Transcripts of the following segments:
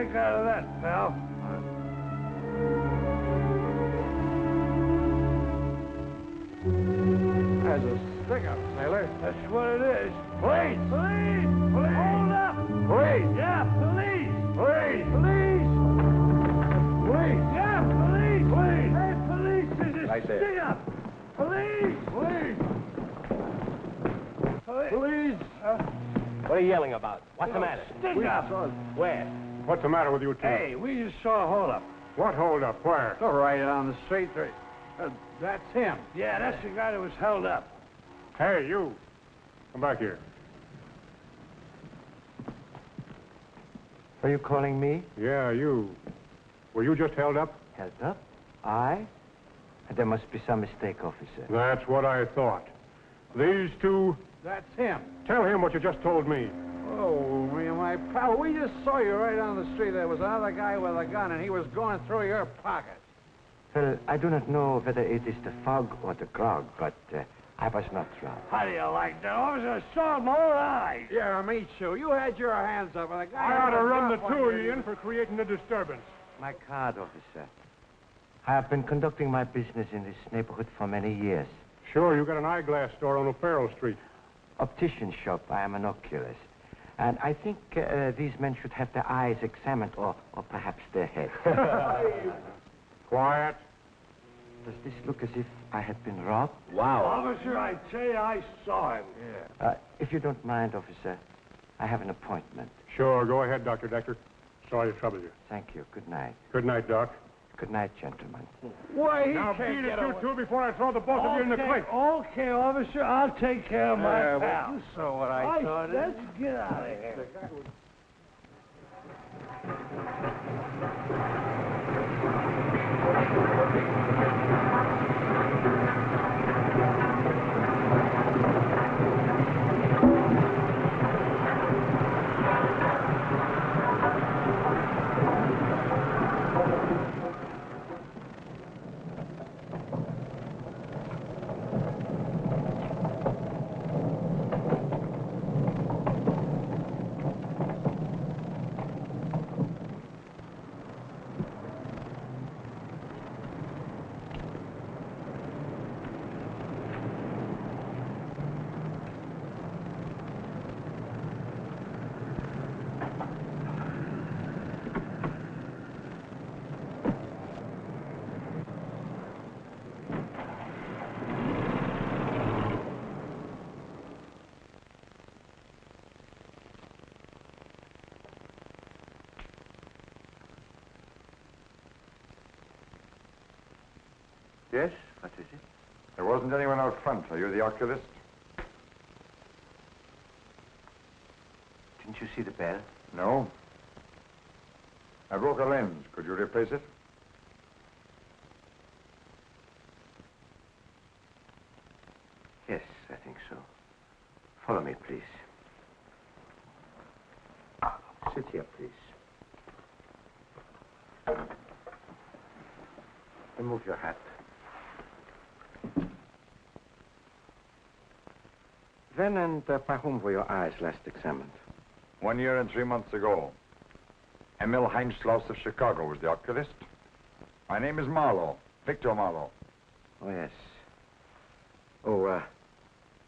make out of that, pal? There's a stick-up, sailor. That's what it is. Police! Police! Police! Hold up! Police! Yeah, police! Police! Police! Police! Yeah, police! Police! Hey, police! There's a Right there. stick-up! Police! Police! Police! Police! What are you yelling about? What's the matter? Stick-up! Where? What's the matter with you two? Hey, we just saw a hold-up. What hold up? Where? Go right down the street. That's him. Yeah, that's the guy that was held up. Hey, you. Come back here. Are you calling me? Yeah, you. Were you just held up? Held up? I? There must be some mistake, officer. That's what I thought. These two, That's him. tell him what you just told me. Oh, me and my pal, we just saw you right down the street. There was another guy with a gun, and he was going through your pocket. Well, I do not know whether it is the fog or the grog, but I was not drunk. How do you like that? Officer, I saw my own eyes. Yeah, me too. You had your hands up, and the guy... I ought to had a run the drop on two of you. you in for creating a disturbance. My card, officer. I have been conducting my business in this neighborhood for many years. Sure, you got an eyeglass store on O'Farrell Street. Optician shop, I am an oculist. And I think these men should have their eyes examined, or perhaps their heads. Quiet. Does this look as if I had been robbed? Wow. Officer, I tell you, I saw him. Yeah. If you don't mind, officer, I have an appointment. Sure, go ahead, Dr. Decker. Sorry to trouble you. Thank you. Good night. Good night, Doc. Good night, gentlemen. Why, he Now can't beat get it, you away. two, before I throw the both of you in the clique. Okay, officer, I'll take care of my Yeah, pal. but you saw what I saw, didn't Let's get out of here. Yes? What is it? There wasn't anyone out front. Are you the oculist? Didn't you see the bell? No. I broke a lens. Could you replace it? Yes, I think so. Follow me, please. Sit here, please. Remove your hat. When and by whom were your eyes last examined? 1 year and 3 months ago. Emil Heinschloss of Chicago was the oculist. My name is Marlow, Victor Marlow. Oh, yes. Oh,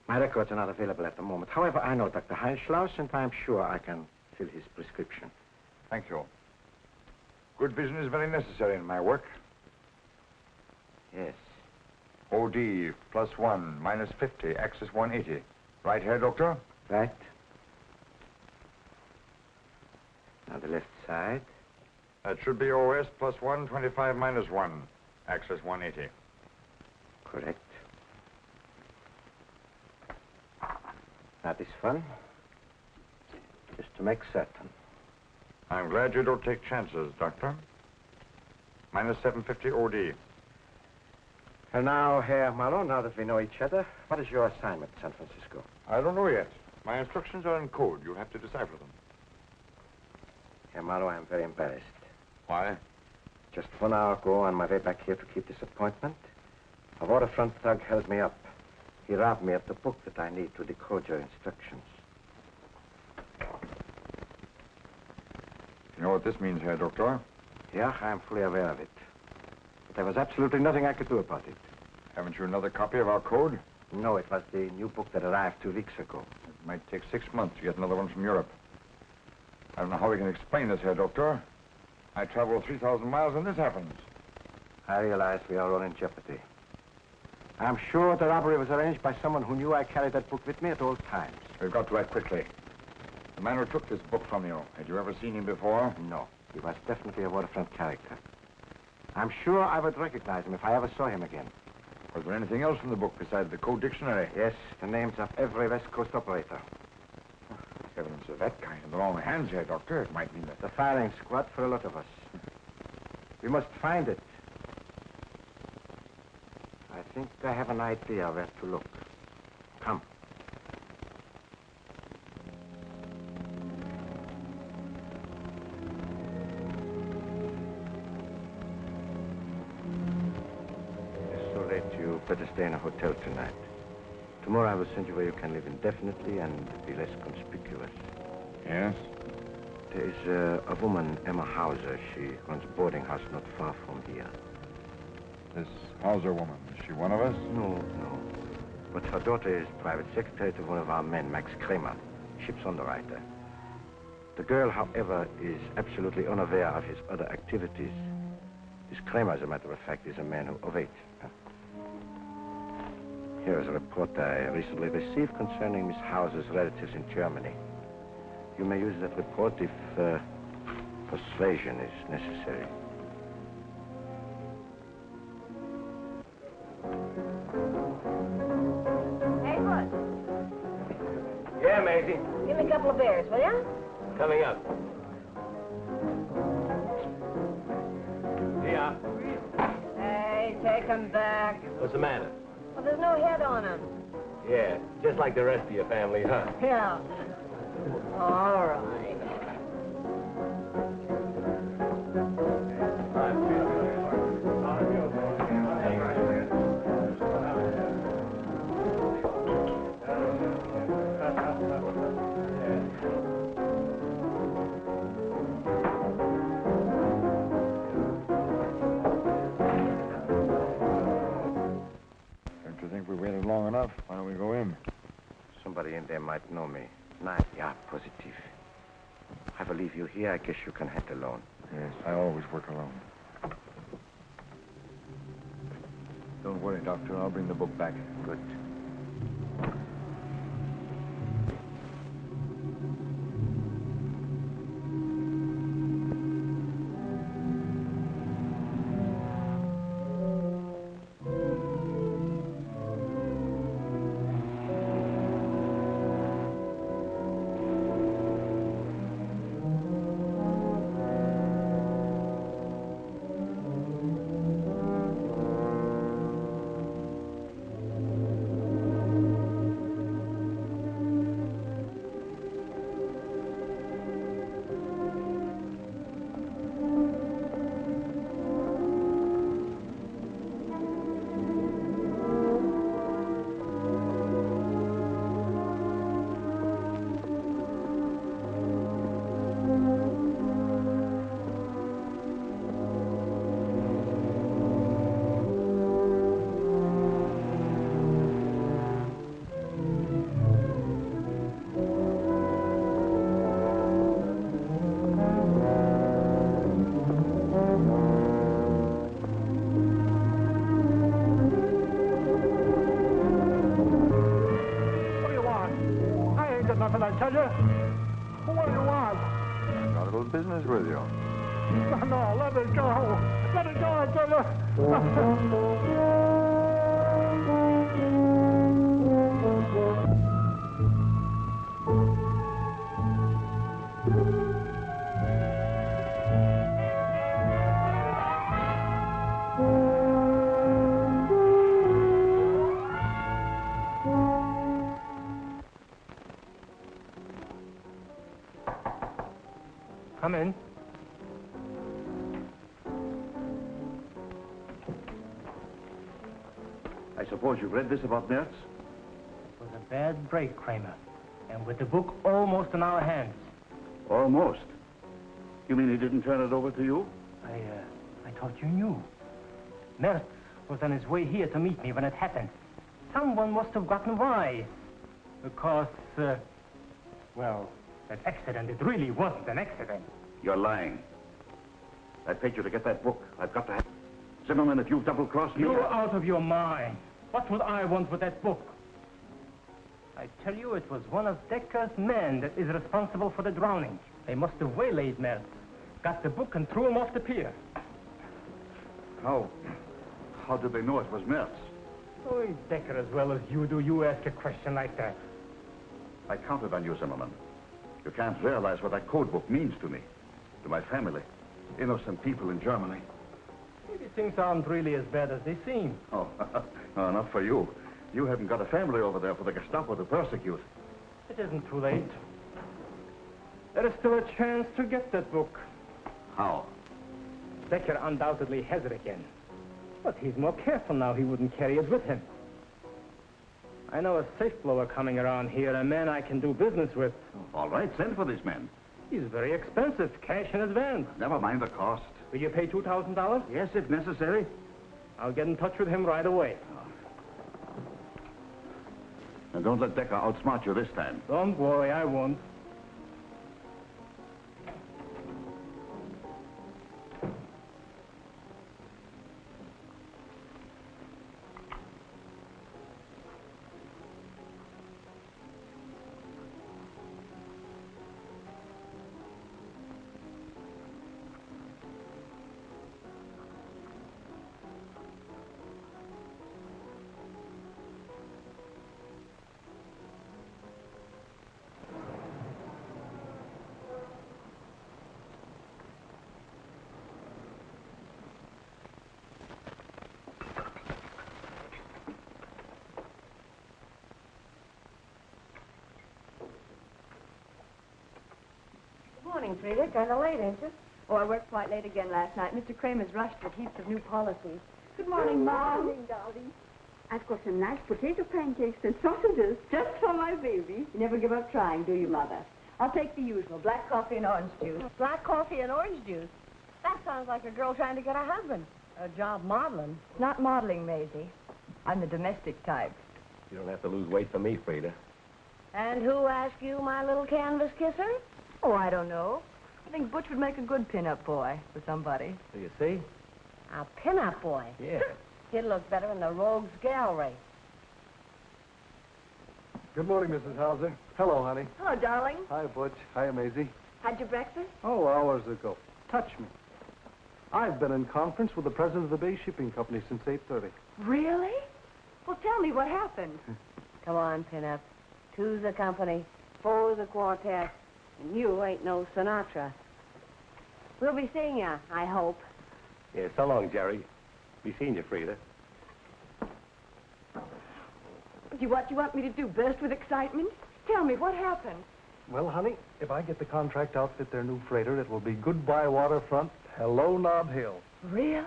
my records are not available at the moment. However, I know Dr. Heinschloss, and I'm sure I can fill his prescription. Thank you. Good vision is very necessary in my work. Yes. OD +1, -50, axis 180. Right here, Doctor? Right. Now the left side. That should be OS +1, 25 -1, axis 180. Correct. Now this one. Just to make certain. I'm glad you don't take chances, Doctor. -750 OD. And now, Herr Marlow, now that we know each other, what is your assignment, San Francisco? I don't know yet. My instructions are in code. You'll have to decipher them. Herr Marlow, I'm very embarrassed. Why? Just 1 hour ago, on my way back here to keep this appointment, a waterfront thug held me up. He robbed me of the book that I need to decode your instructions. You know what this means, Herr Doctor? Yeah, I'm fully aware of it. But there was absolutely nothing I could do about it. Haven't you another copy of our code? No, it was the new book that arrived 2 weeks ago. It might take 6 months to get another one from Europe. I don't know how we can explain this, Herr Doctor. I travel 3,000 miles and this happens. I realize we are all in jeopardy. I'm sure the robbery was arranged by someone who knew I carried that book with me at all times. We've got to act quickly. The man who took this book from you, had you ever seen him before? No, he was definitely a Waterfront character. I'm sure I would recognize him if I ever saw him again. Was there anything else in the book besides the code dictionary? Yes, the names of every West Coast operator. Evidence of that kind in the wrong hands, Herr Doctor. It might mean that... The firing squad for a lot of us. We must find it. I think I have an idea where to look. Come. It's so late, you better stay in a hotel tonight. Tomorrow I will send you where you can live indefinitely and be less conspicuous. Yes? There is a woman, Emma Hauser. She runs a boarding house not far from here. This Hauser woman, is she one of us? No. But her daughter is private secretary to one of our men, Max Kramer, ship's underwriter. The girl, however, is absolutely unaware of his other activities. This Kramer, as a matter of fact, is a man who... Oh, wait. Here is a report I recently received concerning Miss Hauser's relatives in Germany. You may use that report if persuasion is necessary. Hey, Bud. Yeah, Maisie. Give me a couple of beers, will ya? Coming up. Yeah. Hey, take 'em back. What's the matter? Well, there's no head on 'em. Yeah, just like the rest of your family, huh? Yeah. All right. Don't you think we waited long enough? Why don't we go in? Somebody in there might know me. Yeah, positive. I will leave you here. I guess you can head alone. Yes, I always work alone. Don't worry, Doctor. I'll bring the book back. Good. I tell you? What do you want? Got a little business with you. No, let it go. Let it go, I tell you. Come in. I suppose you've read this about Mertz? It was a bad break, Kramer. And with the book almost in our hands. Almost. You mean he didn't turn it over to you? I thought you knew. Mertz was on his way here to meet me when it happened. Someone must have gotten by. Because, well, that accident, it really wasn't an accident. You're lying. I paid you to get that book. I've got to have... Zimmerman, if you've double-crossed me... You're out of your mind. What would I want with that book? I tell you, it was one of Decker's men that is responsible for the drowning. They must have waylaid Mertz, got the book and threw him off the pier. How did they know it was Mertz? Oh, Decker, as well as you do, you ask a question like that. I counted on you, Zimmerman. You can't realize what that codebook means to me, to my family, innocent people in Germany. Maybe things aren't really as bad as they seem. Oh, no, not for you. You haven't got a family over there for the Gestapo to persecute. It isn't too late. There is still a chance to get that book. How? Decker undoubtedly has it again. But he's more careful now. He wouldn't carry it with him. I know a safe blower coming around here, a man I can do business with. All right, send for this man. He's very expensive, cash in advance. Never mind the cost. Will you pay $2,000? Yes, if necessary. I'll get in touch with him right away. And don't let Decker outsmart you this time. Don't worry, I won't. Morning, Frida. Kind of late, ain't you? Oh, I worked quite late again last night. Mr. Kramer's rushed with heaps of new policies. Good morning, Mom. Good morning, darling. I've got some nice potato pancakes and sausages just for my baby. You never give up trying, do you, Mother? I'll take the usual, black coffee and orange juice. Black coffee and orange juice? That sounds like a girl trying to get a husband. A job modeling. Not modeling, Maisie. I'm the domestic type. You don't have to lose weight for me, Frida. And who asked you, my little canvas kisser? Oh, I don't know. I think Butch would make a good pin-up boy for somebody. Do you see? A pin-up boy? Yeah. He'd look better in the Rogues Gallery. Good morning, Mrs. Hauser. Hello, honey. Hello, darling. Hi, Butch. Hi, Maisie. Had your breakfast? Oh, hours ago. Touch me. I've been in conference with the president of the Bay Shipping Company since 8:30. Really? Well, tell me what happened. Come on, pin-up. Two's the company, four's a quartet, and you ain't no Sinatra. We'll be seeing you, I hope. Yeah, so long, Jerry. Be seeing you, Frida. What you want me to do, burst with excitement? Tell me, what happened? Well, honey, if I get the contract to outfit their new freighter, it will be goodbye Waterfront, hello Nob Hill. Really?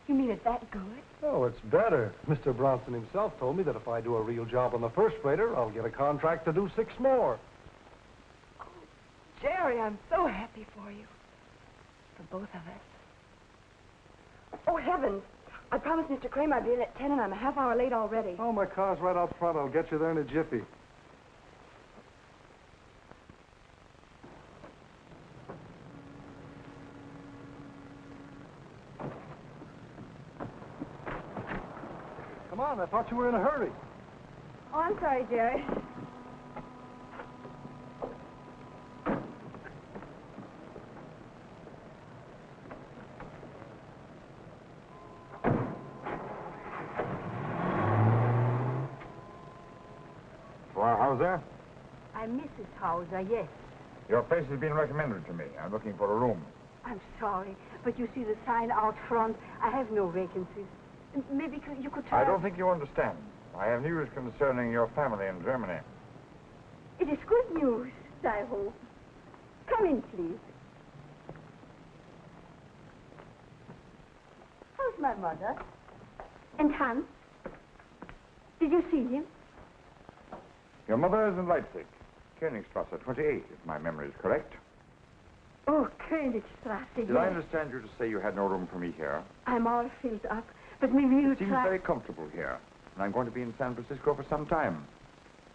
You mean it's that good? Oh, it's better. Mr. Bronson himself told me that if I do a real job on the first freighter, I'll get a contract to do 6 more. Oh, Jerry, I'm so happy for you. For both of us. Oh, heavens. I promised Mr. Kramer I'd be in at 10, and I'm a half hour late already. Oh, my car's right out front. I'll get you there in a jiffy. Come on, I thought you were in a hurry. Oh, I'm sorry, Jerry. Hauser? I'm Mrs. Hauser, yes. Your place has been recommended to me. I'm looking for a room. I'm sorry, but you see the sign out front. I have no vacancies. Maybe you could try... I don't think you understand. I have news concerning your family in Germany. It is good news, I hope. Come in, please. How's my mother? And Hans? Did you see him? Your mother is in Leipzig, Königstrasse 28, if my memory is correct. Oh, Königstrasse, Did I understand you to say you had no room for me here? I'm all filled up, but maybe you It seems very comfortable here. And I'm going to be in San Francisco for some time.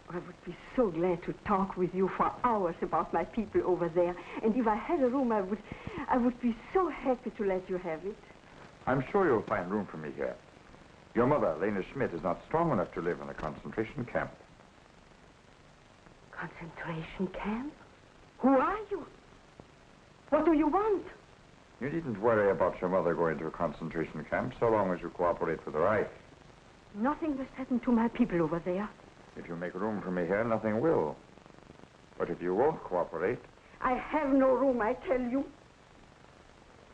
I would be so glad to talk with you for hours about my people over there. And if I had a room, I would be so happy to let you have it. I'm sure you'll find room for me here. Your mother, Lena Schmidt, is not strong enough to live in a concentration camp. Concentration camp? Who are you? What do you want? You needn't worry about your mother going to a concentration camp so long as you cooperate with the Reich. Nothing must happen to my people over there. If you make room for me here, nothing will. But if you won't cooperate... I have no room, I tell you.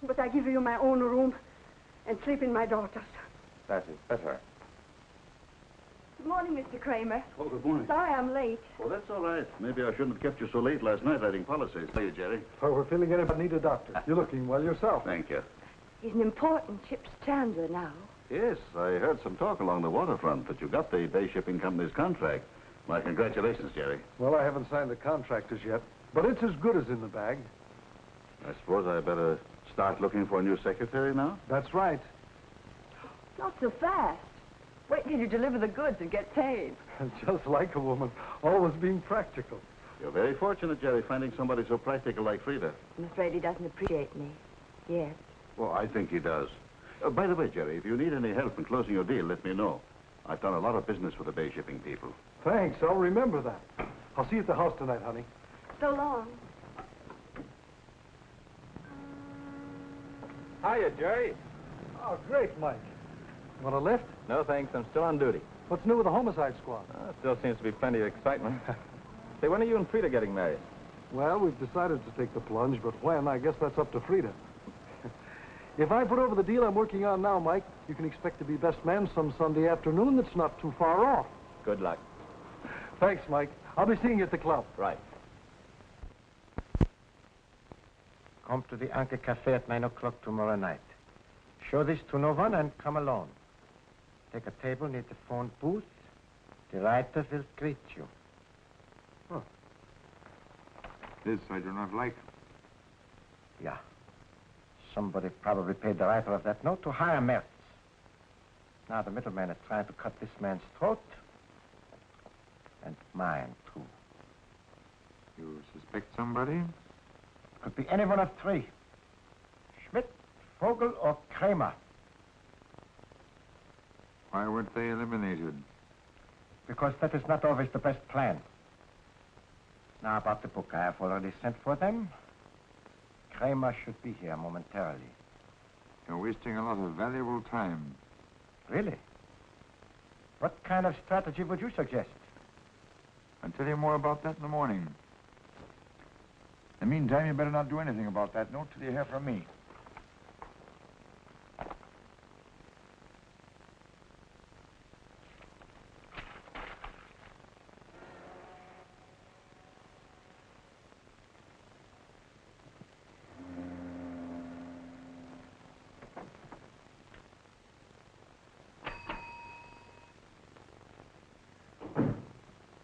But I give you my own room and sleep in my daughter's. That is better. Good morning, Mr. Kramer. Oh, good morning. Sorry I'm late. Oh, that's all right. Maybe I shouldn't have kept you so late last night writing policies. How are you, Jerry? Oh, we're feeling it, but need a doctor. You're looking well yourself. Thank you. He's an important ship's chandler now. Yes, I heard some talk along the waterfront that you got the day shipping company's contract. My congratulations, Jerry. Well, I haven't signed the contract as yet, but it's as good as in the bag. I suppose I better start looking for a new secretary now? That's right. Not so fast. Wait till you deliver the goods and get paid. Just like a woman, always being practical. You're very fortunate, Jerry, finding somebody so practical like Frida. I'm afraid he doesn't appreciate me. Yes. Well, I think he does. By the way, Jerry, if you need any help in closing your deal, let me know. I've done a lot of business with the day shipping people. Thanks, I'll remember that. I'll see you at the house tonight, honey. So long. Hiya, Jerry. Oh, great, Mike. Want a lift? No, thanks. I'm still on duty. What's new with the homicide squad? Still seems to be plenty of excitement. Say, when are you and Frida getting married? Well, we've decided to take the plunge, but when, I guess that's up to Frida. If I put over the deal I'm working on now, Mike, you can expect to be best man some Sunday afternoon that's not too far off. Good luck. Thanks, Mike. I'll be seeing you at the club. Right. Come to the Anchor Cafe at 9 o'clock tomorrow night. Show this to no one and come alone. Take a table near the phone booth. The writer will greet you. This I do not like. Yeah. Somebody probably paid the writer of that note to hire Mertz. Now the middleman is trying to cut this man's throat. And mine, too. You suspect somebody? Could be any one of three. Schmidt, Vogel, or Kramer. Why weren't they eliminated? Because that is not always the best plan. Now about the book, I have already sent for them. Kramer should be here momentarily. You're wasting a lot of valuable time. Really? What kind of strategy would you suggest? I'll tell you more about that in the morning. In the meantime, you better not do anything about that note till you hear from me.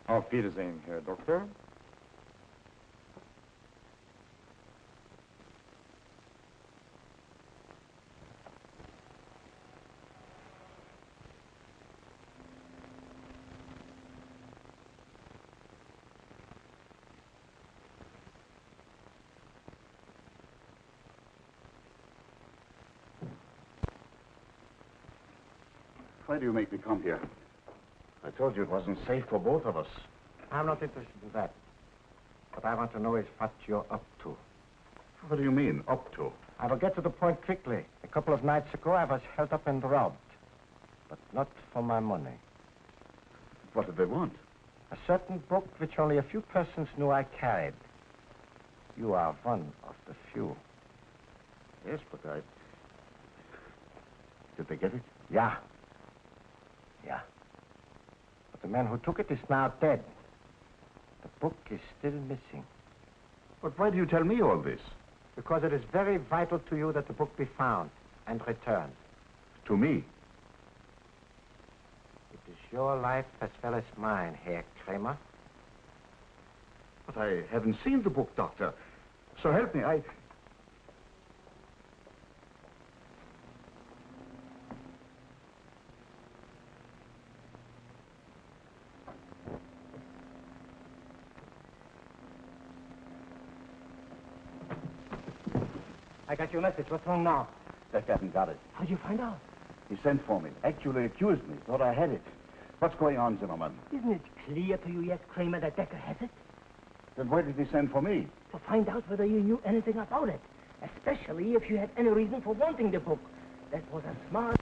Auf Wiedersehen, Herr Doktor. Why do you make me come here? I told you it wasn't safe for both of us. I'm not interested in that. What I want to know is what you're up to. What do you mean, up to? I will get to the point quickly. A couple of nights ago, I was held up and robbed. But not for my money. What did they want? A certain book which only a few persons knew I carried. You are one of the few. Yes, but Did they get it? Yeah. Yeah. But the man who took it is now dead. The book is still missing. But why do you tell me all this? Because it is very vital to you that the book be found and returned. To me? It is your life as well as mine, Herr Kramer. But I haven't seen the book, Doctor. So help me, I got your message. What's wrong now? The captain got it. How'd you find out? He sent for me. Actually accused me. Thought I had it. What's going on, Zimmerman? Isn't it clear to you yet, Kramer, that Decker has it? Then why did he send for me? To find out whether you knew anything about it. Especially if you had any reason for wanting the book. That was a smart...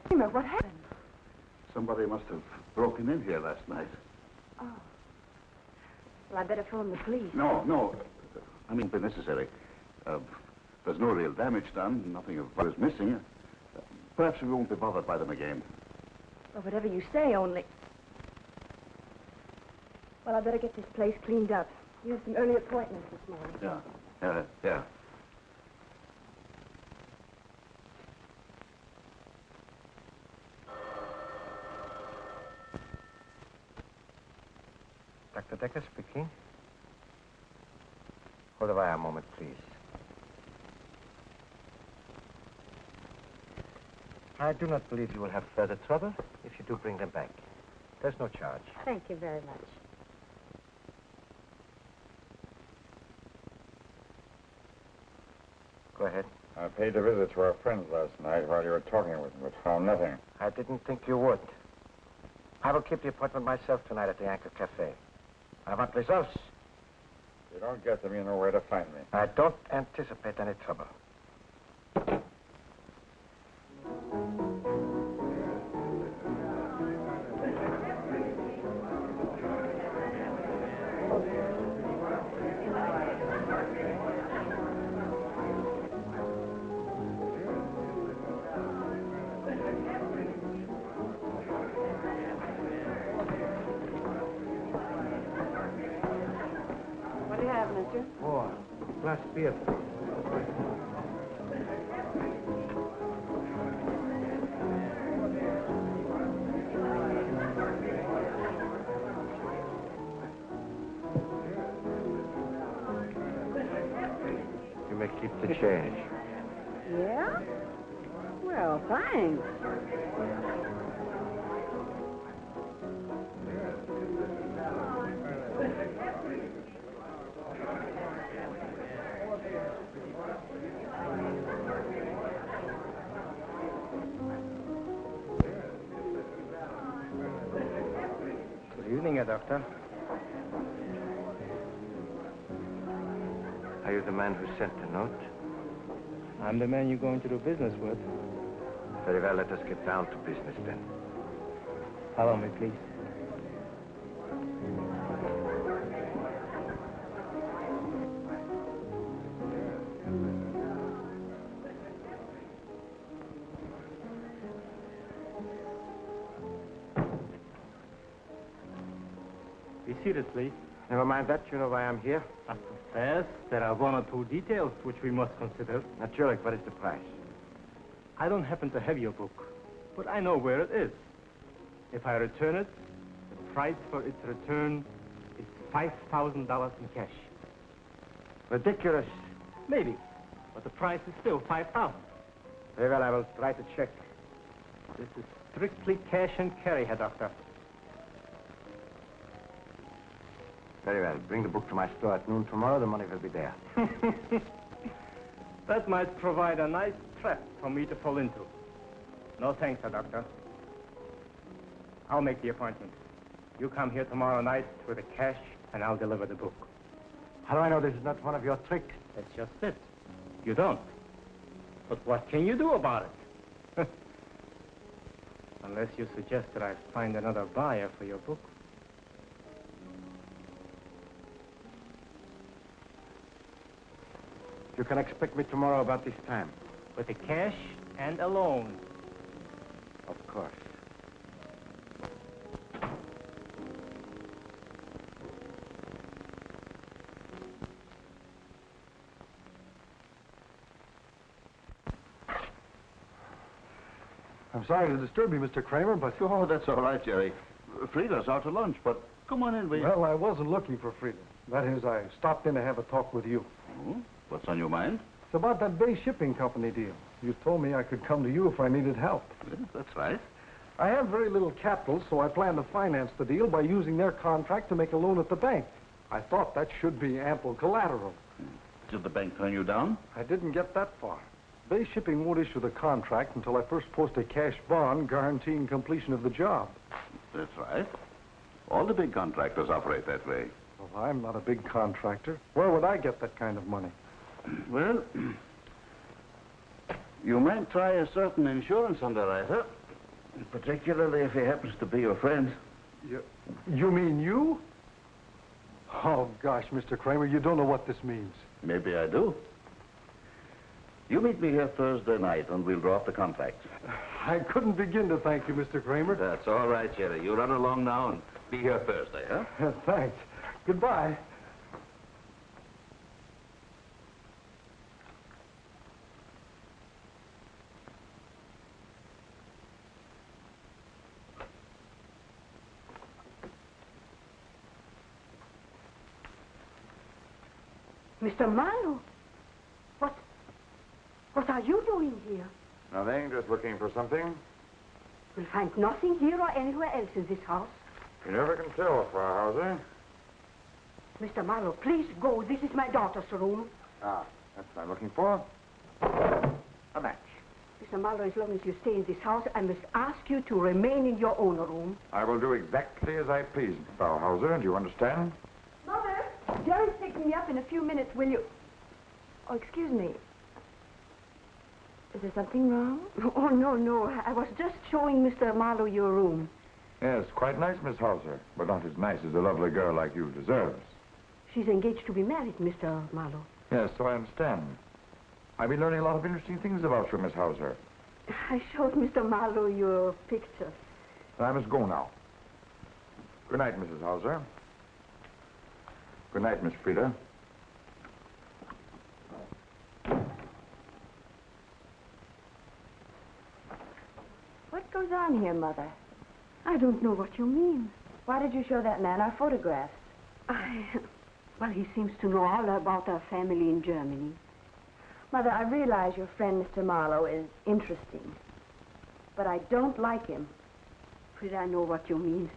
Kramer, what happened? Somebody must have broken in here last night. Oh. Well, I better phone the police. No. I mean, if necessary. There's no real damage done. Nothing of what is missing. Perhaps we won't be bothered by them again. Well, whatever you say, only... Well, I better get this place cleaned up. You have some early appointments this morning. Yeah. Dr. Decker speaking. Hold the wire a moment, please. I do not believe you will have further trouble if you do bring them back. There's no charge. Thank you very much. Go ahead. I paid a visit to our friends last night while you were talking with them, but found nothing. I didn't think you would. I will keep the appointment myself tonight at the Anchor Cafe. I want results. If you don't get them, you know where to find me. I don't anticipate any trouble. What do you have, mister? Oh, glass beer. You may keep the change. Yeah? Well, thanks. Good evening, Doctor. Are you the man who sent the note? I'm the man you're going to do business with. Very well, let us get down to business then. Follow me, please. Be seated, please. Never mind that, you know why I'm here. But first, there are one or two details which we must consider. Naturally, what is the price? I don't happen to have your book, but I know where it is. If I return it, the price for its return is $5,000 in cash. Ridiculous. Maybe, but the price is still $5,000. Very well, I will write a check. This is strictly cash and carry, Herr Doctor. Very well. Bring the book to my store at noon tomorrow. The money will be there. That might provide a nice trap for me to fall into. No thanks, Herr Doctor. I'll make the appointment. You come here tomorrow night with the cash, and I'll deliver the book. How do I know this is not one of your tricks? That's just it. You don't. But what can you do about it? Unless you suggest that I find another buyer for your book. You can expect me tomorrow about this time. With the cash and a loan. Of course. I'm sorry to disturb you, Mr. Kramer, but... Oh, that's all right, Jerry. Frida's out to lunch, but come on in, will you? Well, I wasn't looking for Frida. That is, I stopped in to have a talk with you. Oh, what's on your mind? It's about that Bay Shipping Company deal. You told me I could come to you if I needed help. Yes, that's right. I have very little capital, so I plan to finance the deal by using their contract to make a loan at the bank. I thought that should be ample collateral. Did the bank turn you down? I didn't get that far. Bay Shipping won't issue the contract until I first post a cash bond guaranteeing completion of the job. That's right. All the big contractors operate that way. Well, I'm not a big contractor. Where would I get that kind of money? Well, you might try a certain insurance underwriter, particularly if he happens to be your friend. You mean you? Oh, gosh, Mr. Kramer, you don't know what this means. Maybe I do. You meet me here Thursday night, and we'll draw up the contract. I couldn't begin to thank you, Mr. Kramer. That's all right, Jerry. You run along now and be here Thursday, huh? Thanks. Goodbye. Mr. Marlow, what are you doing here? Nothing, just looking for something. You'll find nothing here or anywhere else in this house. You never can tell, Frau Hauser. Mr. Marlow, please go. This is my daughter's room. Ah, that's what I'm looking for. A match. Mr. Marlow, as long as you stay in this house, I must ask you to remain in your own room. I will do exactly as I please, Frau Hauser. Do you understand? Mother, Jerry's picking me up in a few minutes. Will you... Oh, excuse me. Is there something wrong? Oh, no. I was just showing Mr. Marlow your room. Yes, quite nice, Miss Hauser, but not as nice as a lovely girl like you deserves. She's engaged to be married, Mr. Marlow. Yes, so I understand. I've been learning a lot of interesting things about you, Miss Hauser. I showed Mr. Marlow your picture. I must go now. Good night, Mrs. Hauser. Good night, Miss Frida. What goes on here, Mother? I don't know what you mean. Why did you show that man our photographs? Well, he seems to know all about our family in Germany. Mother, I realize your friend, Mr. Marlow, is interesting. But I don't like him. Frida, I know what you mean.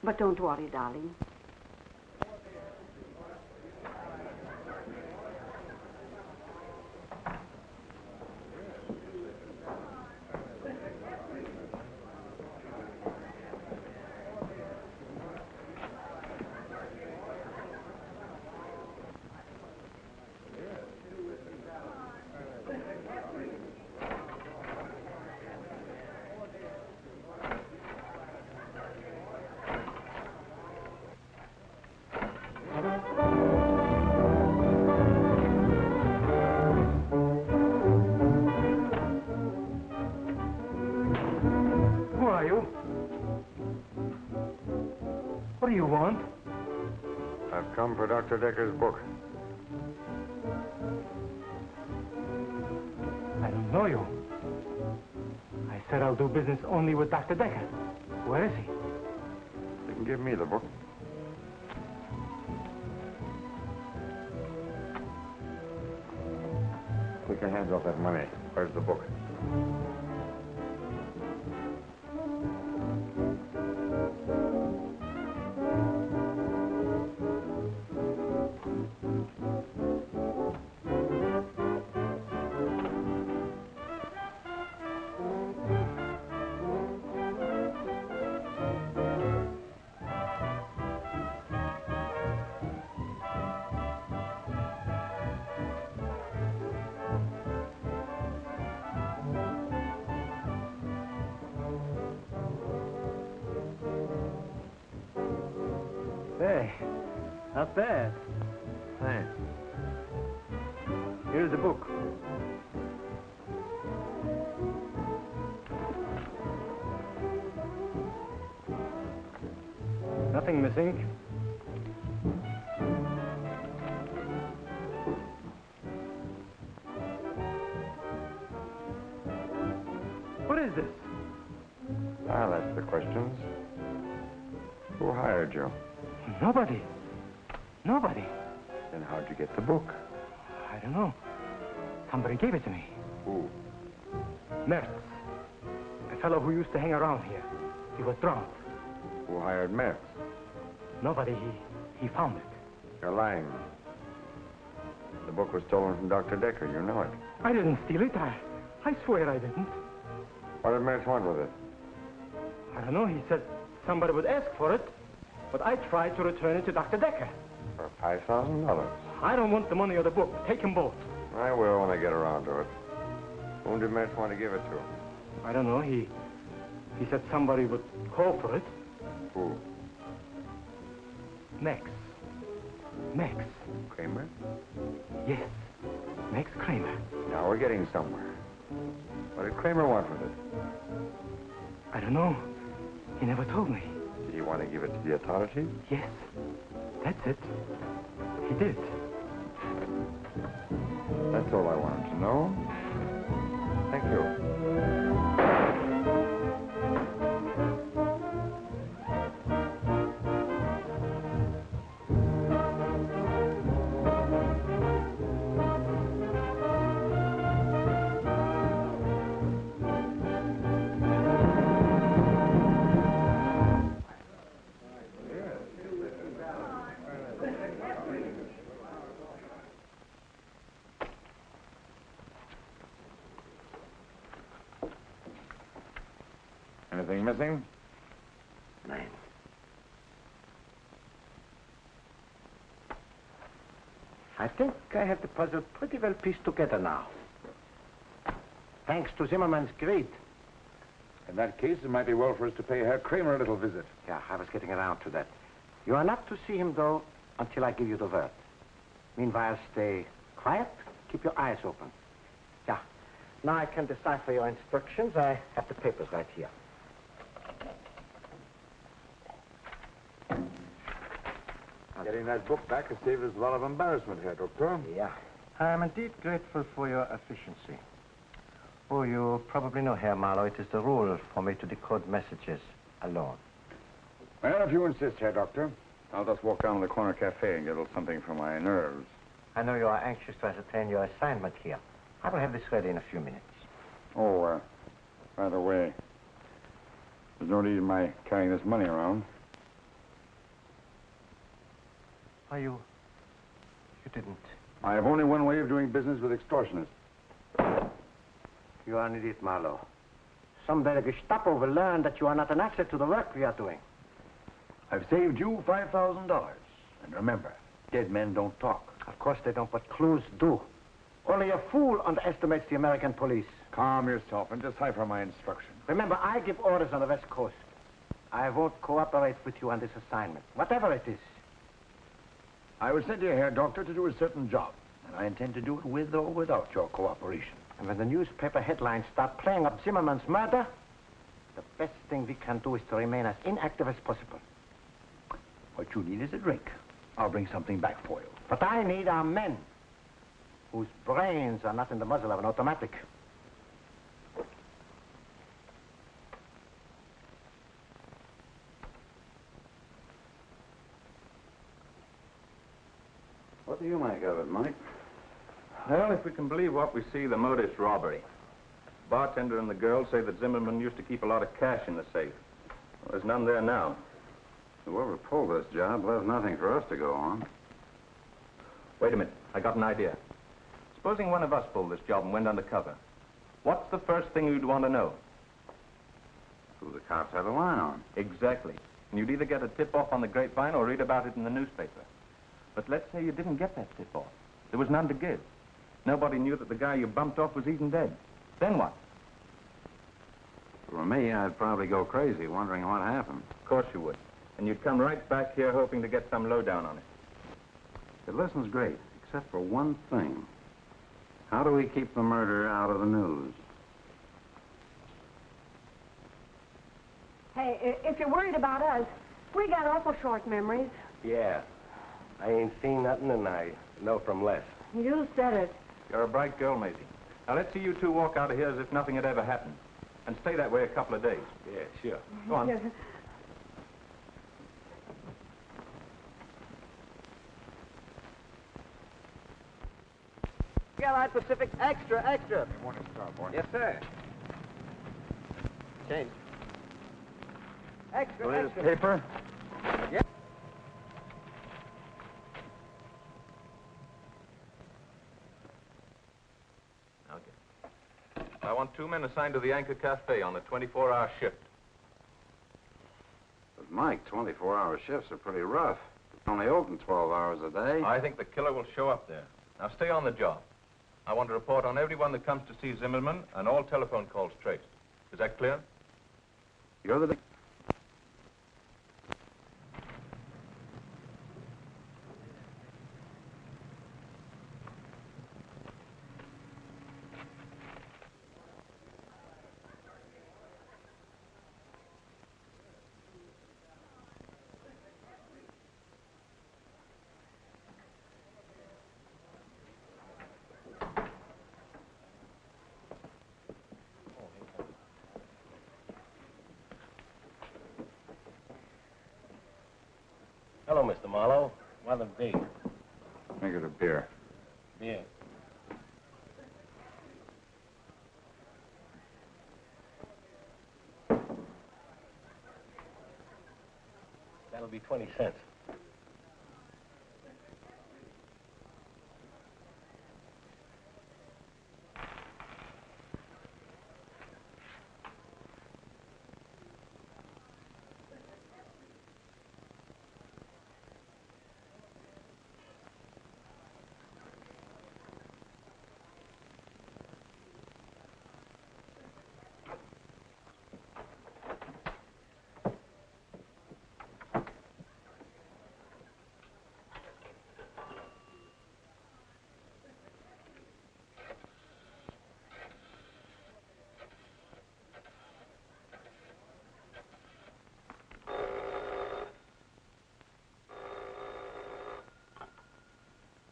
But don't worry, darling. What do you want? I've come for Dr. Decker's book. I don't know you. I said I'll do business only with Dr. Decker. Where is he? You can give me the book. Take your hands off that money. Where's the book? Hey, not bad. Thanks. Here's the book. Nothing missing. What is this? Ah, that's the questions. Who hired you? Nobody. Nobody. Then how'd you get the book? I don't know. Somebody gave it to me. Who? Mertz. A fellow who used to hang around here. He was drowned. Who hired Mertz? Nobody. He found it. You're lying. The book was stolen from Dr. Decker. You know it. I didn't steal it. I swear I didn't. What did Mertz want with it? I don't know. He said somebody would ask for it, but I tried to return it to Dr. Decker. For $5,000. I don't want the money or the book. Take them both. I will when I get around to it. Whom did Mertz want to give it to? I don't know. He said somebody would call for it. Who? Max. Max. Kramer? Yes. Max Kramer. Now we're getting somewhere. What did Kramer want with it? I don't know. He never told me. Did he want to give it to the authorities? Yes. That's it. He did. That's all I wanted to know. Thank you. Anything missing? Nein. I think I have the puzzle pretty well pieced together now. Thanks to Zimmerman's greed. In that case, it might be well for us to pay Herr Kramer a little visit. Yeah, I was getting around to that. You are not to see him, though, until I give you the word. Meanwhile, stay quiet. Keep your eyes open. Yeah. Now I can decipher your instructions. I have the papers right here. Getting that book back has saved us a lot of embarrassment here, Doctor. Yeah. I am indeed grateful for your efficiency. Oh, you probably know, Herr Marlow, it is the rule for me to decode messages alone. Well, if you insist, Herr Doctor, I'll just walk down to the corner cafe and get a little something for my nerves. I know you are anxious to ascertain your assignment here. I will have this ready in a few minutes. Oh, by the way, there's no need in my carrying this money around. Why, you didn't. I have only one way of doing business with extortionists. You are an idiot, Marlow. Someday the Gestapo will learn that you are not an asset to the work we are doing. I've saved you $5,000. And remember, dead men don't talk. Of course they don't, but clues do. Only a fool underestimates the American police. Calm yourself and decipher my instructions. Remember, I give orders on the West Coast. I won't cooperate with you on this assignment, whatever it is. I was sent here, Herr Doctor, to do a certain job. And I intend to do it with or without your cooperation. And when the newspaper headlines start playing up Zimmerman's murder, the best thing we can do is to remain as inactive as possible. What you need is a drink. I'll bring something back for you. What I need are men whose brains are not in the muzzle of an automatic. What do you make of it, Mike? Well, if we can believe what we see, the modus robbery. Bartender and the girl say that Zimmerman used to keep a lot of cash in the safe. Well, there's none there now. Whoever pulled this job left nothing for us to go on. Wait a minute. I got an idea. Supposing one of us pulled this job and went undercover. What's the first thing you'd want to know? Who the cops have a line on. Exactly. And you'd either get a tip-off on the grapevine or read about it in the newspaper. But let's say you didn't get that tip-off. There was none to give. Nobody knew that the guy you bumped off was even dead. Then what? For me, I'd probably go crazy wondering what happened. Of course you would. And you'd come right back here hoping to get some lowdown on it. It listens great, except for one thing. How do we keep the murder out of the news? Hey, if you're worried about us, we got awful short memories. Yeah. I ain't seen nothing, and I know from less. You said it. You're a bright girl, Maisie. Now, let's see you two walk out of here as if nothing had ever happened. And stay that way a couple of days. Yeah, sure. Go on. Allied Pacific, extra, extra. Morning star, boy. Yes, sir. Change. Extra, Latest extra. paper? Yes. Okay. I want 2 men assigned to the Anchor Cafe on a 24-hour shift. But, Mike, 24-hour shifts are pretty rough. It's only open 12 hours a day. I think the killer will show up there. Now stay on the job. I want to report on everyone that comes to see Zimmerman and all telephone calls traced. Is that clear? You're the... Hello, Mr. Marlow. What'll it be? Make it a beer. Beer. That'll be 20 cents.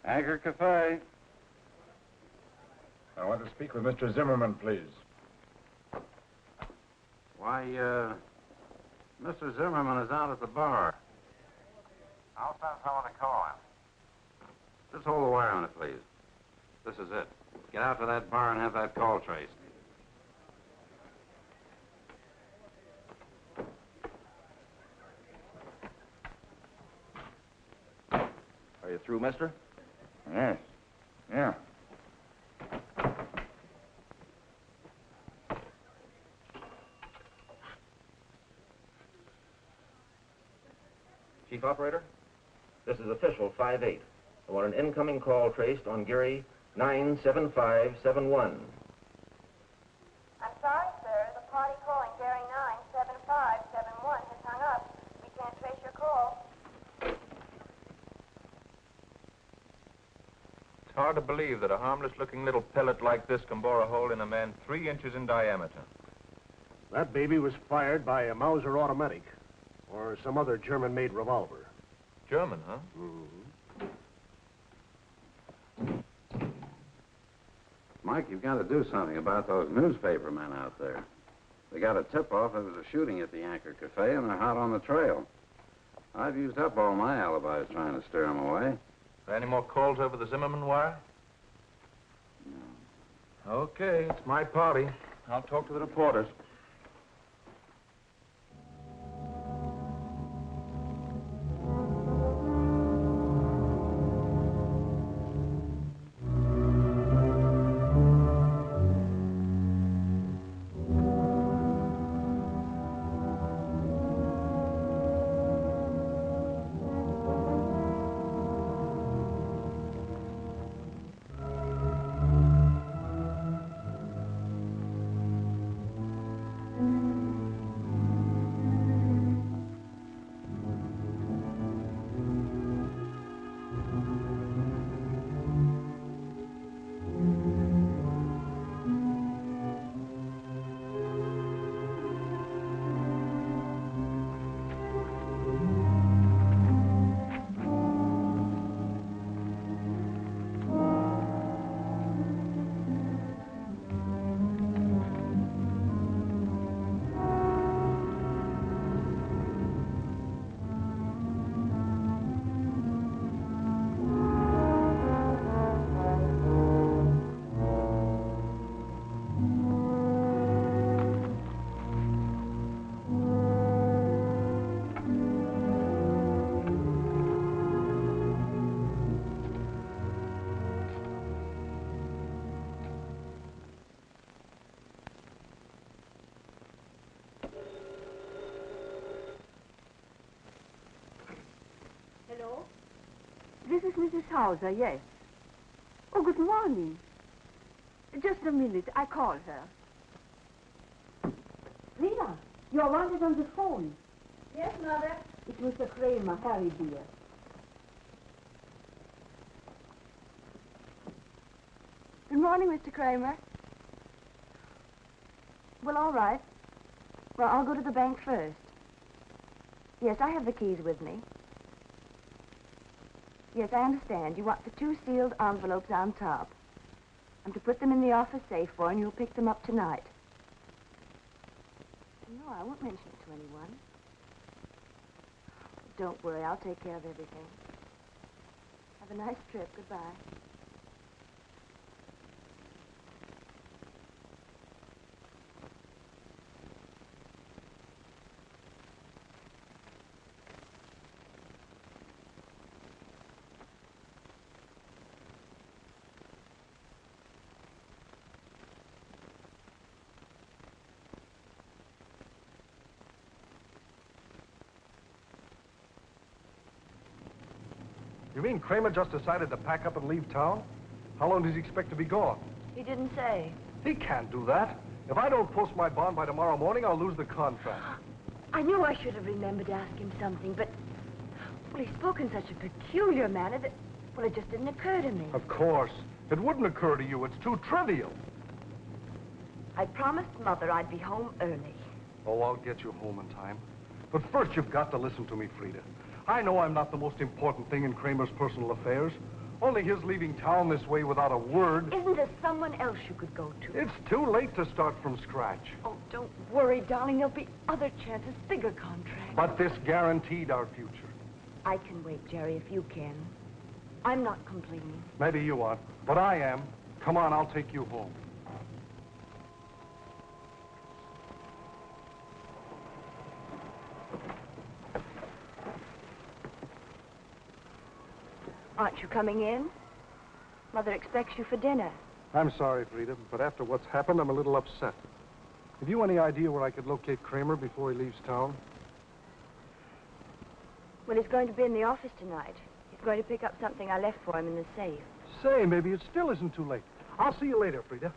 Anchor Cafe. I want to speak with Mr. Zimmerman, please. Why, Mr. Zimmerman is out at the bar. I'll send someone to call him. Just hold the wire on it, please. This is it. Get out to that bar and have that call traced. Are you through, mister? Yes. Yeah. Chief Operator, this is official 5-8. I want an incoming call traced on Geary 97571. I'm sorry, sir. The party calling Gary 97571 has hung up. We can't trace your call. It's hard to believe that a harmless-looking little pellet like this can bore a hole in a man 3 inches in diameter. That baby was fired by a Mauser automatic or some other German-made revolver. German, huh? Mm-hmm. Mike, you've got to do something about those newspaper men out there. They got a tip-off there was a shooting at the Anchor Cafe, and they're hot on the trail. I've used up all my alibis trying to steer them away. Any more calls over the Zimmerman wire? No. Okay, it's my party. I'll talk to the reporters. This is Mrs. Hauser, yes. Oh, good morning. Just a minute. I call her. Rita, you are wanted on the phone. Yes, Mother. It's Mr. Kramer. Harry, dear. Good morning, Mr. Kramer. Well, all right. Well, I'll go to the bank first. Yes, I have the keys with me. Yes, I understand. You want the 2 sealed envelopes on top. I'm to put them in the office safe for, and you'll pick them up tonight. No, I won't mention it to anyone. Don't worry, I'll take care of everything. Have a nice trip. Goodbye. You mean Kramer just decided to pack up and leave town? How long does he expect to be gone? He didn't say. He can't do that. If I don't post my bond by tomorrow morning, I'll lose the contract. I knew I should have remembered to ask him something, but... Well, he spoke in such a peculiar manner that... Well, it just didn't occur to me. Of course. It wouldn't occur to you. It's too trivial. I promised Mother I'd be home early. Oh, I'll get you home in time. But first, you've got to listen to me, Frida. I know I'm not the most important thing in Kramer's personal affairs. Only his leaving town this way without a word. Isn't there someone else you could go to? It's too late to start from scratch. Oh, don't worry, darling. There'll be other chances, bigger contracts. But this guaranteed our future. I can wait, Jerry, if you can. I'm not complaining. Maybe you aren't, but I am. Come on, I'll take you home. Aren't you coming in? Mother expects you for dinner. I'm sorry, Frida, but after what's happened, I'm a little upset. Have you any idea where I could locate Kramer before he leaves town? Well, he's going to be in the office tonight. He's going to pick up something I left for him in the safe. Say, maybe it still isn't too late. I'll see you later, Frida.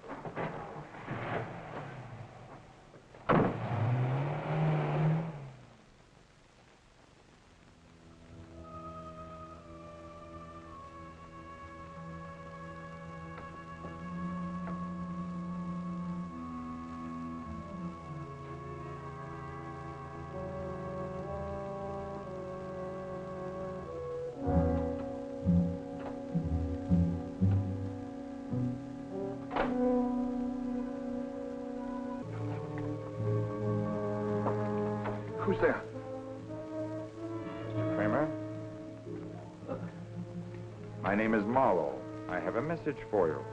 Who's there? Mr. Kramer? My name is Marlow. I have a message for you.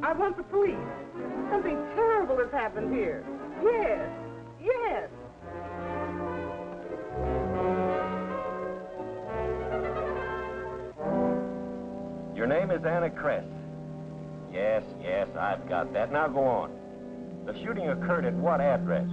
I want the police. Something terrible has happened here. Yes, yes. Your name is Anna Cress. Yes, yes, I've got that. Now go on. The shooting occurred at what address?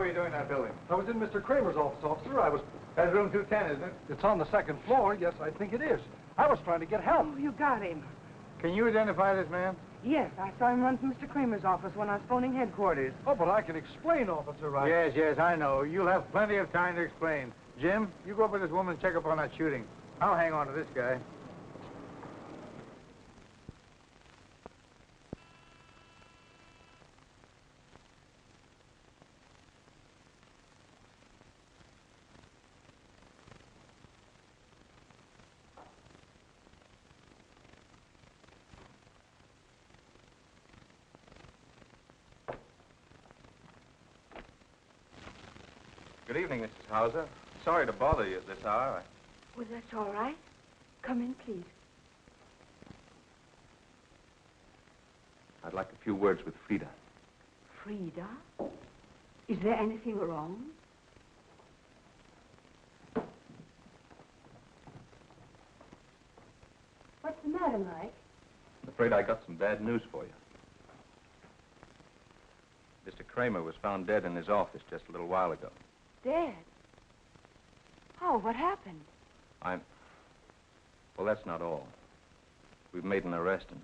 you doing in that building? I was in Mr. Kramer's office, officer. I was... That's room 210, isn't it? It's on the second floor. Yes, I think it is. I was trying to get help. Oh, you got him. Can you identify this man? Yes, I saw him run from Mr. Kramer's office when I was phoning headquarters. Oh, but I can explain, Officer Wright. Yes, yes, I know. You'll have plenty of time to explain. Jim, you go up with this woman and check up on that shooting. I'll hang on to this guy. Good evening, Mrs. Hauser. Sorry to bother you at this hour. Well, that's all right. Come in, please. I'd like a few words with Frida. Frida? Is there anything wrong? What's the matter, Mike? I'm afraid I got some bad news for you. Mr. Kramer was found dead in his office just a little while ago. Dead? Oh, what happened? Well, that's not all. We've made an arrest, and,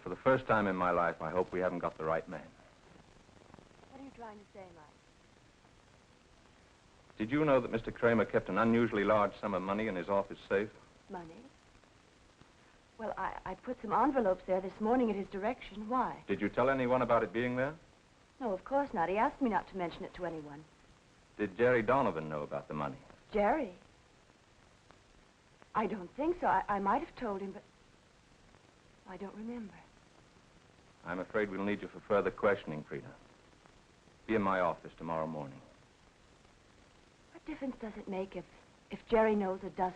for the first time in my life, I hope we haven't got the right man. What are you trying to say, Mike? Did you know that Mr. Kramer kept an unusually large sum of money in his office safe? Money? Well, I put some envelopes there this morning at his direction. Why? Did you tell anyone about it being there? No, of course not. He asked me not to mention it to anyone. Did Jerry Donovan know about the money? Jerry? I don't think so. I might have told him, but I don't remember. I'm afraid we'll need you for further questioning, Frida. Be in my office tomorrow morning. What difference does it make if Jerry knows or doesn't?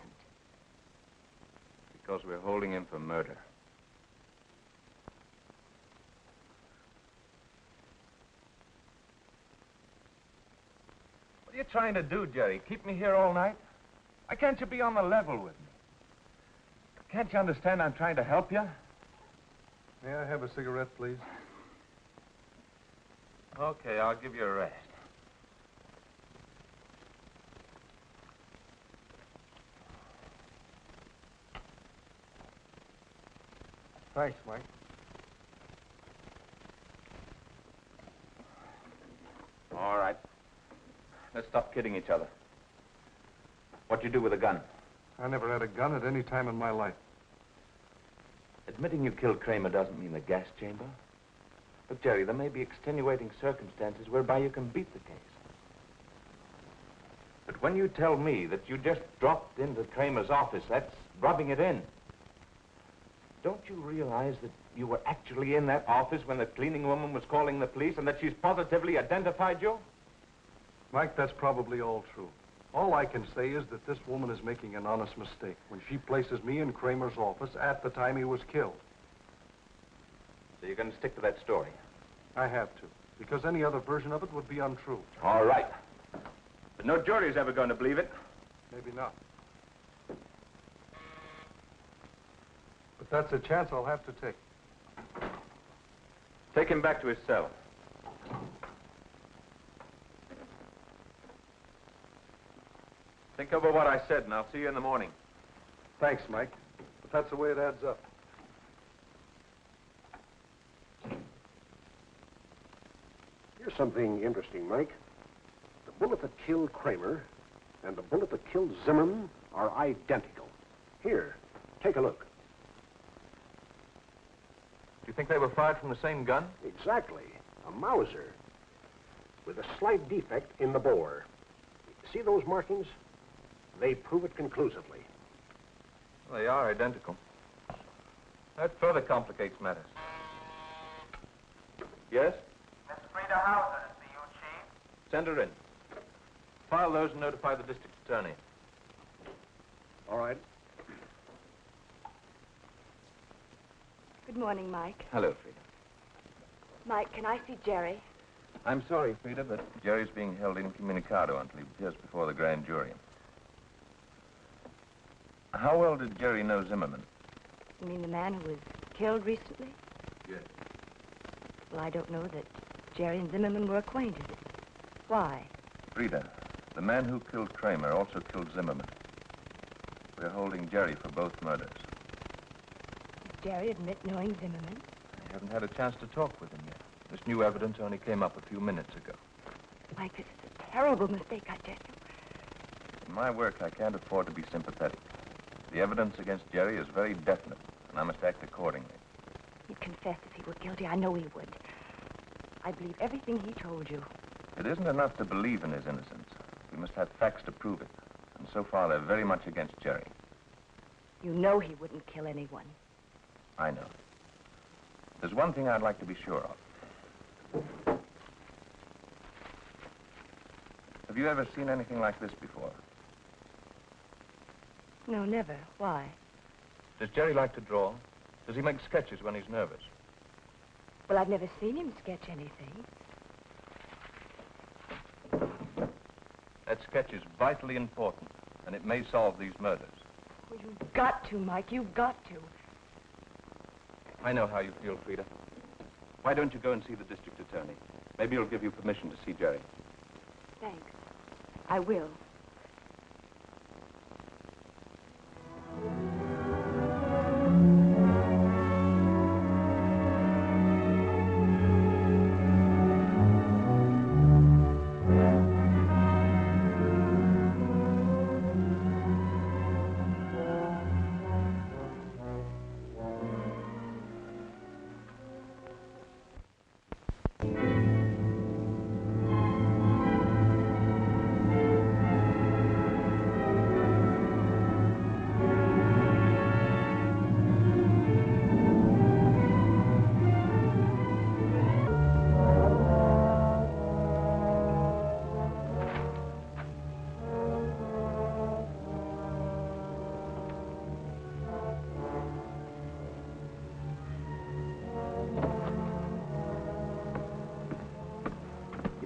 Because we're holding him for murder. What are you trying to do, Jerry? Keep me here all night? Why can't you be on the level with me? Can't you understand I'm trying to help you? May I have a cigarette, please? Okay, I'll give you a rest. Thanks, Mike. All right. Let's stop kidding each other. What'd you do with a gun? I never had a gun at any time in my life. Admitting you killed Kramer doesn't mean the gas chamber. But, Jerry, there may be extenuating circumstances whereby you can beat the case. But when you tell me that you just dropped into Kramer's office, that's rubbing it in. Don't you realize that you were actually in that office when the cleaning woman was calling the police and that she's positively identified you? Mike, that's probably all true. All I can say is that this woman is making an honest mistake when she places me in Kramer's office at the time he was killed. So you're going to stick to that story? I have to, because any other version of it would be untrue. All right. But no jury's ever going to believe it. Maybe not. But that's a chance I'll have to take. Take him back to his cell. Think over what I said, and I'll see you in the morning. Thanks, Mike. But that's the way it adds up. Here's something interesting, Mike. The bullet that killed Kramer and the bullet that killed Zimmerman are identical. Here, take a look. Do you think they were fired from the same gun? Exactly. A Mauser with a slight defect in the bore. See those markings? They prove it conclusively. Well, they are identical. That further complicates matters. Yes? Miss Frida Hauser to see you, Chief. Send her in. File those and notify the district attorney. All right. Good morning, Mike. Hello, Frida. Mike, can I see Jerry? I'm sorry, Frida, but Jerry's being held incommunicado until he appears before the grand jury. How well did Jerry know Zimmerman? You mean the man who was killed recently? Yes. Well, I don't know that Jerry and Zimmerman were acquainted. Why? Frida, the man who killed Kramer also killed Zimmerman. We're holding Jerry for both murders. Did Jerry admit knowing Zimmerman? I haven't had a chance to talk with him yet. This new evidence only came up a few minutes ago. Mike, this is a terrible mistake, I tell you. In my work, I can't afford to be sympathetic. The evidence against Jerry is very definite, and I must act accordingly. He'd confess if he were guilty. I know he would. I believe everything he told you. It isn't enough to believe in his innocence. We must have facts to prove it. And so far, they're very much against Jerry. You know he wouldn't kill anyone. I know. There's one thing I'd like to be sure of. Have you ever seen anything like this before? No, never. Why? Does Jerry like to draw? Does he make sketches when he's nervous? Well, I've never seen him sketch anything. That sketch is vitally important, and it may solve these murders. Well, you've got to, Mike. You've got to. I know how you feel, Frida. Why don't you go and see the district attorney? Maybe he'll give you permission to see Jerry. Thanks. I will.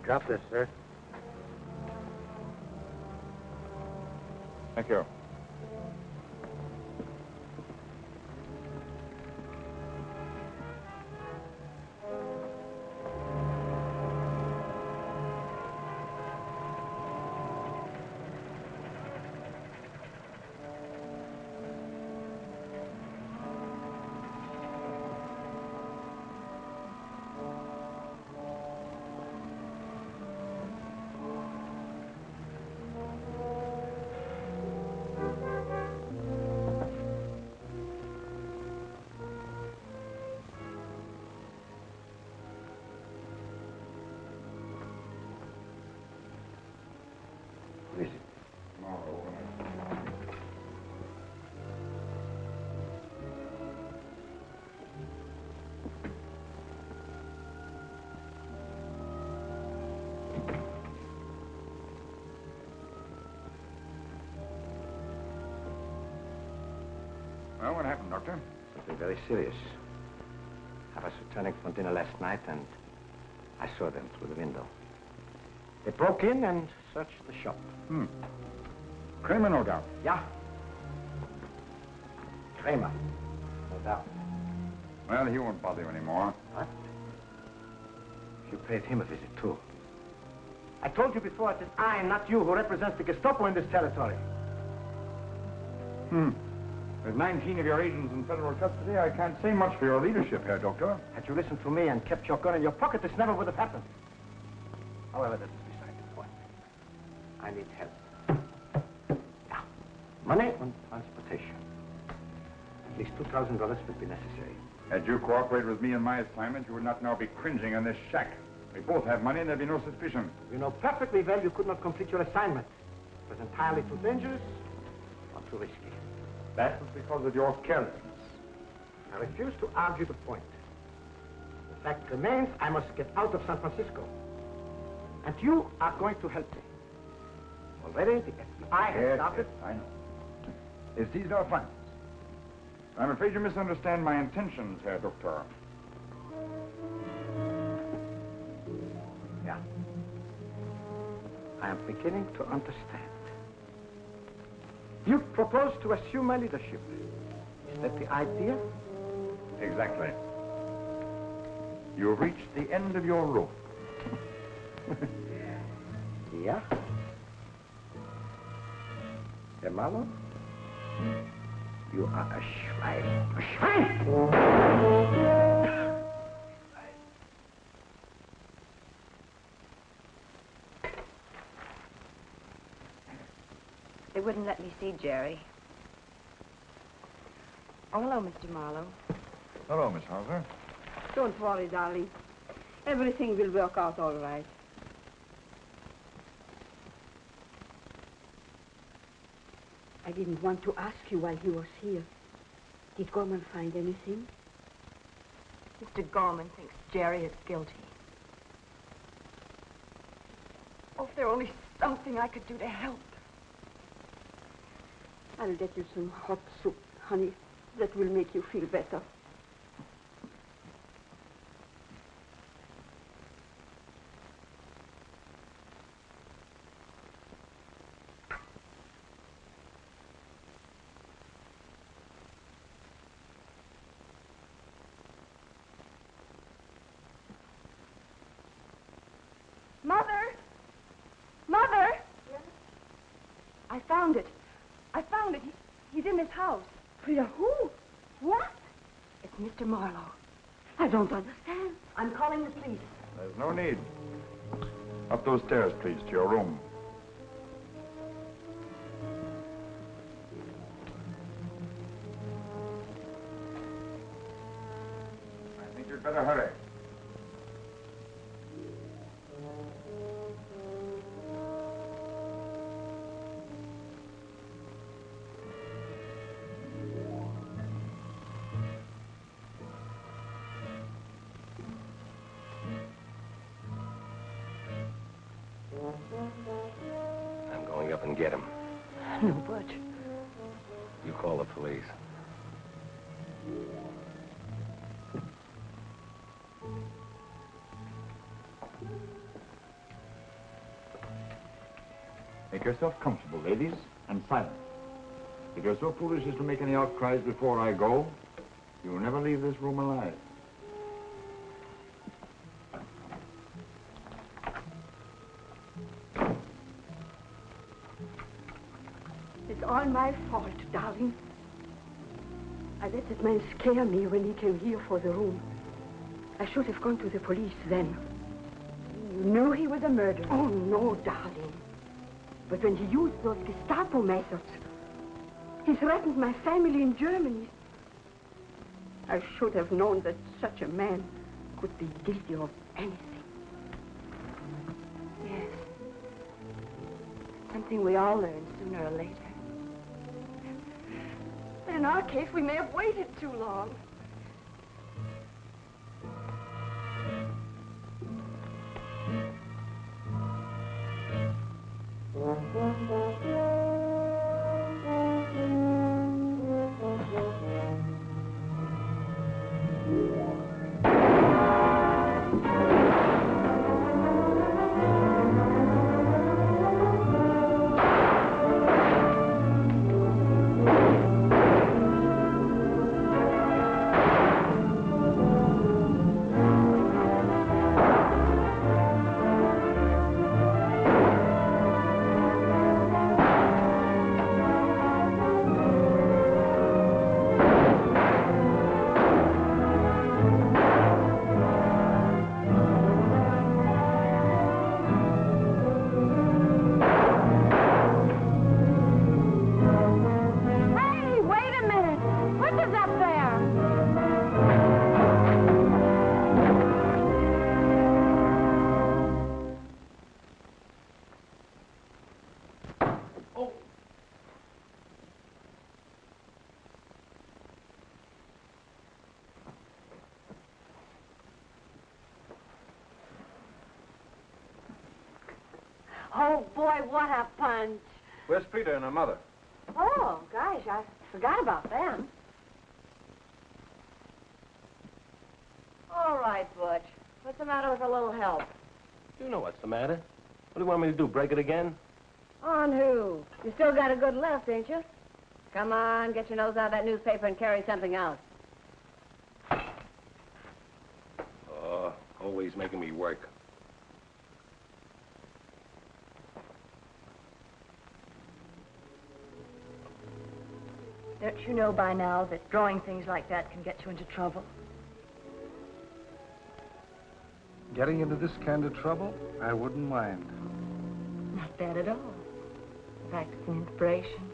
Drop this, sir. Thank you. Well, what happened, Doctor? Something very serious. I was returning from dinner last night, and I saw them through the window. They broke in and searched the shop. Kramer, no doubt. Yeah. Kramer, no doubt. Well, he won't bother you anymore. What? You paid him a visit, too. I told you before, it is I and not you who represents the Gestapo in this territory. With 19 of your agents in federal custody, I can't say much for your leadership, Herr Doctor. Had you listened to me and kept your gun in your pocket, this never would have happened. However, this is beside the point. I need help. Yeah. Money and transportation. At least $2,000 would be necessary. Had you cooperated with me in my assignment, you would not now be cringing in this shack. We both have money and there'd be no suspicion. You know perfectly well you could not complete your assignment. It was entirely too dangerous or too risky. That was because of your carelessness. I refuse to argue the point. The fact remains I must get out of San Francisco. And you are going to help me. Already the FBI has started. Yes, I know. It's these our funds. I'm afraid you misunderstand my intentions, Herr Doctor. Yeah. I am beginning to understand. You propose to assume my leadership. Is that the idea? Exactly. You've reached the end of your rope. Yeah? Herr Marlow? You are a Schwein. A Schwein! They wouldn't let me see Jerry. Oh, hello, Mr. Marlow. Hello, Miss Hauser. Don't worry, darling. Everything will work out all right. I didn't want to ask you while he was here. Did Gorman find anything? Mr. Gorman thinks Jerry is guilty. Oh, if there were only something I could do to help. I'll get you some hot soup, honey. That will make you feel better. Mother! Mother! Yes? I found it. I found it. He's in this house. Frida, who? What? It's Mr. Marlow. I don't understand. I'm calling the police. There's no need. Up those stairs, please, to your room. I think you'd better hurry. I'm going up and get him. No, Butch. You call the police. Make yourself comfortable, ladies, and silent. If you're so foolish as to make any outcries before I go, you'll never leave this room alive. It's all my fault, darling. I let that man scare me when he came here for the room. I should have gone to the police then. You knew he was a murderer. Oh, no, darling. But when he used those Gestapo methods, he threatened my family in Germany. I should have known that such a man could be guilty of anything. Yes. Something we all learn sooner or later. But in our case, we may have waited too long. Oh, boy, what a punch. Where's Frida and her mother? Oh, gosh, I forgot about them. All right, Butch. What's the matter with a little help? You know what's the matter. What do you want me to do, break it again? On who? You still got a good left, ain't you? Come on, get your nose out of that newspaper and carry something else. Oh, always making me work. Don't you know by now that drawing things like that can get you into trouble? Getting into this kind of trouble, I wouldn't mind. Not bad at all. In fact, it's an inspiration.